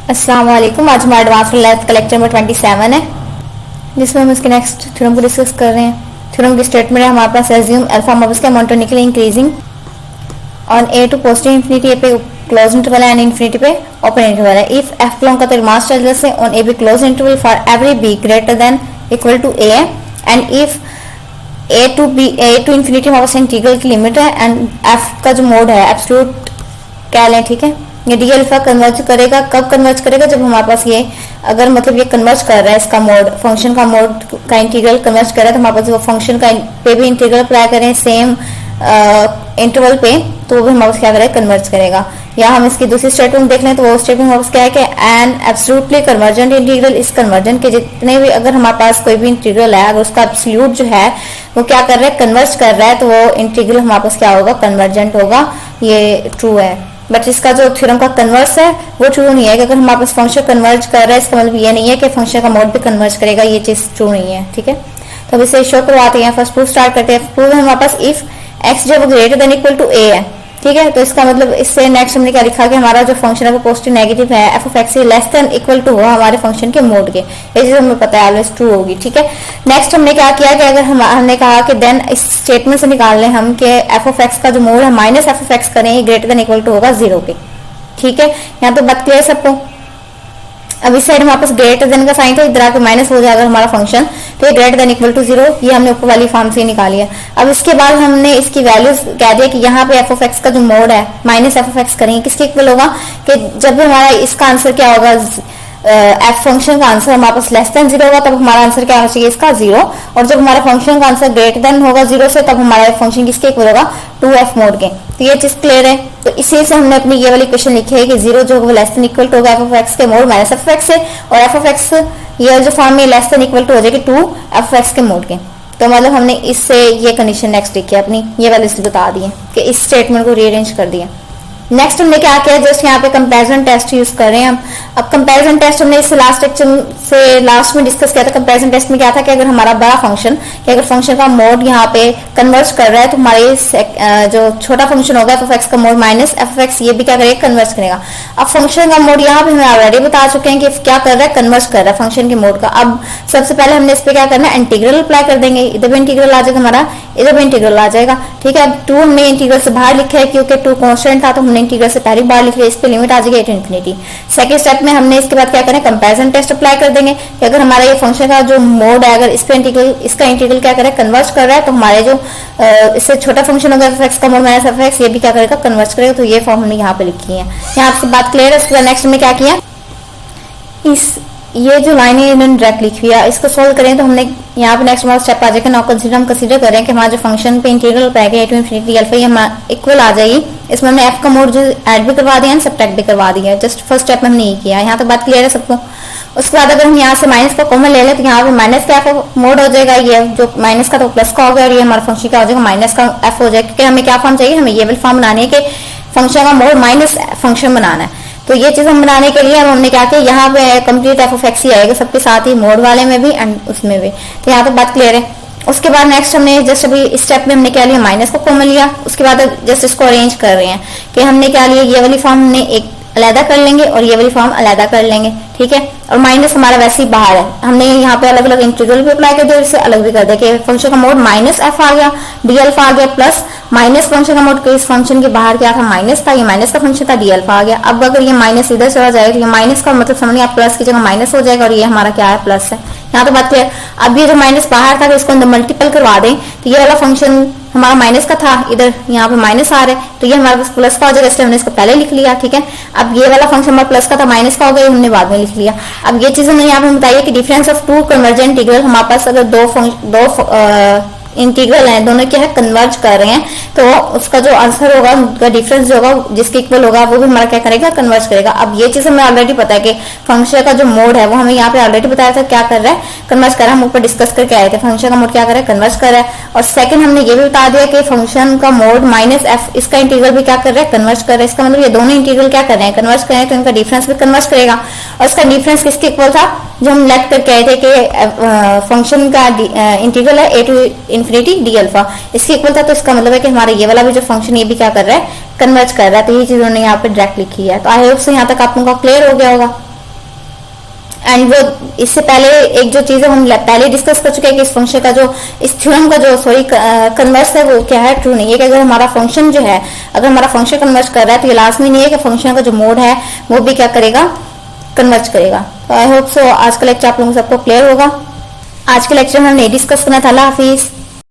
अस्सलाम वालेकुम। आज हमारा एडवांस मैथ का लेक्चर नंबर 27 है, जिसमें हम इसके नेक्स्ट थ्योरम को डिस्कस कर रहे हैं। थ्योरम की स्टेटमेंट है हमारे पास एज्यूम अल्फा मॉडल्स का monotonically increasing on a to positive infinity, a पे क्लोज इंटरवल है एंड इंफिनिटी पे ओपन इंटरवल है। इफ एफ बिलोंग का तो मास चार्जेस है on a b closed interval for every b greater than equal to a and if a to infinity हमारे पास integral की लिमिट है एंड एफ का जो मोड है एब्सोल्यूट क्या लें, ठीक है। ये डी अल्फा कन्वर्ज करेगा, कब कन्वर्ज करेगा? जब हमारे पास ये अगर मतलब ये कन्वर्ज कर रहा है, इसका मोड फंक्शन का मोड का इंटीग्रल कन्वर्ज कर रहा है, तो हमारे पास वो फंक्शन का पे भी इंटीग्रल अप्लाई करें सेम इंटरवल पे, तो वो भी हमारे पास क्या करेगा, कन्वर्ज करेगा। या हम इसकी दूसरी स्टेटमेंट देख लें तो वो स्टेटमेंट हमारे पास क्या है कि एन एब्सोल्युटली कन्वर्जेंट इंटीग्रल, इस कन्वर्जन के जितने भी अगर हमारे पास कोई भी इंटीग्रल है अगर उसका एब्सोल्यूट जो है वो क्या कर रहा है, कन्वर्ज कर रहा है, तो वो इंटीग्रल हमारे पास क्या होगा, कन्वर्जेंट होगा। ये ट्रू है। बट इसका जो थ्योरम का कन्वर्स है वो ट्रू नहीं है कि अगर हमारे पास फंक्शन कन्वर्ज कर रहा है इसका मतलब ये नहीं है कि फंक्शन का मोड भी कन्वर्ज करेगा, ये चीज ट्रू नहीं है, ठीक है। तो अब इसे शो करवाते हैं। फर्स्ट प्रूफ स्टार्ट करते हैं। प्रूफ है हमारे पास इफ एक्स जब ग्रेटर देन इक्वल टू ए है, ठीक है। तो इसका मतलब इससे नेक्स्ट हमने क्या लिखा कि हमारा जो फंक्शन है वो पॉजिटिव नेगेटिव है, F of X less than equal to हो हमारे फंक्शन के मोड के, ये चीज हमें पता है ऑलवेज ट्रू होगी, ठीक है। नेक्स्ट हमने क्या किया कि अगर हमने कहा कि देन इस स्टेटमेंट से निकाल लें हम कि एफ ऑफ एक्स का जो मोड है माइनस एफ ऑफ एक्स करें ग्रेटर देन इक्वल टू होगा 0 पे, ठीक है। यहाँ पे बात क्लियर सबको। अब इस साइड हमारे पास ग्रेटर देन का साइन था, इधर आके माइनस हो जाएगा हमारा फंक्शन, तो ये ग्रेटर देन इक्वल टू 0, ये हमने ऊपर वाली फॉर्म से निकाली है। अब इसके बाद हमने इसकी वैल्यूज कह दिया कि यहाँ पे एफ ऑफ एक्स का जो मोड है माइनस एफ ऑफ एक्स करेंगे, किसके इक्वल होगा कि जब हमारा इसका आंसर क्या होगा, एफ फंक्शन का आंसर हमारे पास लेस देन 0 होगा तब हमारा आंसर क्या होना चाहिए, इसका 0। और जब हमारा फंक्शन का आंसर ग्रेटर देन होगा 0 से तब हमारा फंक्शन किसके इक्वल होगा, 2f मोड के। तो ये चीज क्लियर है। तो इसी से हमने अपनी ये वाली इक्वेशन लिखी है कि 0 जो लेस देन इक्वल टू होगा एफ ऑफ एक्स के mode minus F of x से, और एफ ऑफ एक्स ये जो फॉर्म में लेस देन इक्वल टू हो जाएगी 2 एफ ऑफ एक्स के मोड के। तो मतलब हमने इससे ये कंडीशन नेक्स्ट लिखी है अपनी, ये वाली बता दी है कि इस स्टेटमेंट को रीअरेंज कर दिया। नेक्स्ट हमने क्या किया, जस्ट यहाँ पे कंपैरिजन टेस्ट यूज कर रहे हैं हम। अब कंपैरिजन टेस्ट हमने इस लास्ट लेक्चर से लास्ट में डिस्कस किया था। कंपैरिजन टेस्ट में क्या था कि अगर हमारा बड़ा फंक्शन कि अगर फंक्शन का मोड यहाँ पे कन्वर्ज कर रहा है तो हमारे जो छोटा फंक्शन होगा एफ ऑफ एक्स का mode minus F of x, ये भी क्या करेगा, कन्वर्ज करेगा। अब फंक्शन का मोड यहाँ पे हमें ऑलरेडी बता चुके हैं कि क्या कर रहा है, कन्वर्ज कर रहा है फंक्शन के मोड का। अब सबसे पहले हमने इस पे क्या करना है, इंटीग्रल अप्लाई कर देंगे। इधर भी इंटीग्रल आ जाएगा हमारा, इधर भी इंटीग्रल आ जाएगा, ठीक है। अब 2 हमने इंटीग्रल से बाहर लिखा है क्योंकि 2 कांस्टेंट था, तो हमने इंटीग्रल से पहली बार लिख लिया, इस पे लिमिट आ जाएगी 8 इंफिनिटी। सेकंड स्टेप में हमने इसके बाद क्या करें, कंपैरिजन टेस्ट अप्लाई कर देंगे कि अगर हमारा ये फंक्शन का जो मोड है अगर इस पे इंटीग्रल इसका इंटीग्रल क्या करें, कन्वर्ज कर रहा है, तो हमारे जो इससे छोटा फंक्शन होगा एफ एक्स का मोड माइनस एफ एक्स, ये भी क्या करेगा, कन्वर्ज करेगा। तो ये फॉर्म हमने यहाँ पे लिखी है। यहाँ आपसे बात क्लियर है। उसके बाद नेक्स्ट हमने क्या किया, इस ये जो लाइन है इन्होंने डायरेक्ट लिखी है, इसको सोल्व करें तो हमने यहाँ पे नेक्स्ट हमारा स्टेप आ जाएगा। नाउ कंसीडर हम कंसीडर करें कि हमारा जो फंक्शन पे इंटीग्रल पाएगा ए टू इंफिनिटी अल्फा, ये इक्वल आ जाएगी। इसमें हमने एफ का मोड जो ऐड भी करवा दिया है, सब्ट्रैक्ट भी करवा दिया है। जस्ट फर्स्ट स्टेप में हमने ये किया। यहाँ तो बात क्लियर है सबको। उसके बाद अगर हम यहाँ से माइनस का कॉमन ले लें तो यहाँ पे माइनस का एफ मोड हो जाएगा, ये जो माइनस का तो प्लस का हो गया, और ये हमारा फंक्शन क्या हो जाएगा, माइनस का एफ हो जाएगा। क्योंकि हमें क्या फॉर्म चाहिए, हमें ये वाली फॉर्म बनानी है कि फंक्शन का मोड माइनस फंक्शन बनाना है। तो ये चीज हम बनाने के लिए हमने क्या किया, यहाँ पे कंप्लीट एफ ऑफ एक्स ही आएगा सबके साथ ही, मोड वाले में भी एंड उसमें भी। तो यहाँ तो बात क्लियर है। उसके बाद नेक्स्ट हमने जस्ट अभी इस स्टेप में हमने क्या लिया, माइनस को कॉमन लिया। उसके बाद जस्ट इसको अरेंज कर रहे हैं कि हमने क्या लिया, ये वाली फॉर्म हमने एक अलहदा कर लेंगे और ये वाली फॉर्म अलहदा कर लेंगे, ठीक है। और माइनस हमारा वैसे ही बाहर है, हमने यहाँ पे अलग अलग इंटीग्रल भी अप्लाई कर दिया, इससे अलग भी कर दिया कि फंक्शन का मोड माइनस एफ आ गया, डी अल्फा आ गया, प्लस माइनस फंक्शन का मोड इस फंक्शन के बाहर क्या था, माइनस था, ये माइनस का फंक्शन था, डी अल्फा आ गया। अब अगर ये माइनस इधर चला जाएगा तो ये माइनस का मतलब समझिए आप प्लस की जगह माइनस हो जाएगा, और ये हमारा क्या है, प्लस है। यहाँ तो बात क्लियर। अब ये जो माइनस बाहर था इसको अंदर मल्टीपल करवा दें तो ये वाला फंक्शन हमारा माइनस का था, इधर यहाँ पे माइनस आ रहा है, तो ये हमारे पास प्लस का हो जाएगा, इसलिए हमने इसको पहले लिख लिया, ठीक है। अब ये वाला फंक्शन हमारा प्लस का था, माइनस का हो गया, हमने बाद में लिख लिया। अब ये चीज हमने यहाँ पे बताइए कि डिफरेंस ऑफ 2 कन्वर्जेंट इंटीग्रल, हमारे पास अगर दो इंटीग्रल है, दोनों क्या है, कन्वर्ज कर रहे हैं, तो उसका जो आंसर होगा उनका डिफरेंस जो होगा जिसके इक्वल होगा वो भी हमारा क्या करेगा, कन्वर्ज करेगा। अब ये चीज हमें ऑलरेडी पता है कि फंक्शन का जो मोड है वो हमें यहाँ पे ऑलरेडी बताया था क्या कर रहा है, कन्वर्ज कर रहा है। हम ऊपर डिस्कस करके आए थे फंक्शन का मोड क्या कर रहा है, कन्वर्ज कर रहा है। और सेकंड हमने ये भी बता दिया कि फंक्शन का मोड माइनस एफ, इसका इंटीग्रल भी क्या कर रहा है, कन्वर्ज कर रहा है। इसका मतलब ये दोनों इंटीग्रल क्या कर रहे हैं, कन्वर्ज कर रहे हैं, तो इनका डिफरेंस भी कन्वर्ज करेगा। और इसका डिफरेंस किसके इक्वल था, जो हम लेट करके आए थे कि फंक्शन का इंटीग्रल है ए टू इंफिनिटी डी अल्फा, इसके इक्वल था। तो इसका मतलब है कि हमारा ये वाला भी जो फंक्शन ये भी क्या कर रहा है, कन्वर्ज कर रहा है। तो ये चीज उन्होंने यहाँ पे डायरेक्ट लिखी है। तो आई होप से यहाँ तक आप लोगों का क्लियर हो गया होगा। एंड वो इससे पहले एक जो चीज़ हम पहले डिस्कस कर चुके हैं कि इस फंक्शन का जो इस थ्योरम का जो कन्वर्स है वो क्या है, ट्रू नहीं है। कि अगर हमारा फंक्शन जो है, अगर हमारा फंक्शन कन्वर्स कर रहा है तो ये लाजमी नहीं है कि फंक्शन का जो मोड है वो भी क्या करेगा, कन्वर्स करेगा। तो आई होप सो आज का लेक्चर आप लोगों को सबको क्लियर होगा। आज के लेक्चर में हमने डिस्कस करना था। अल्लाह हाफिज़।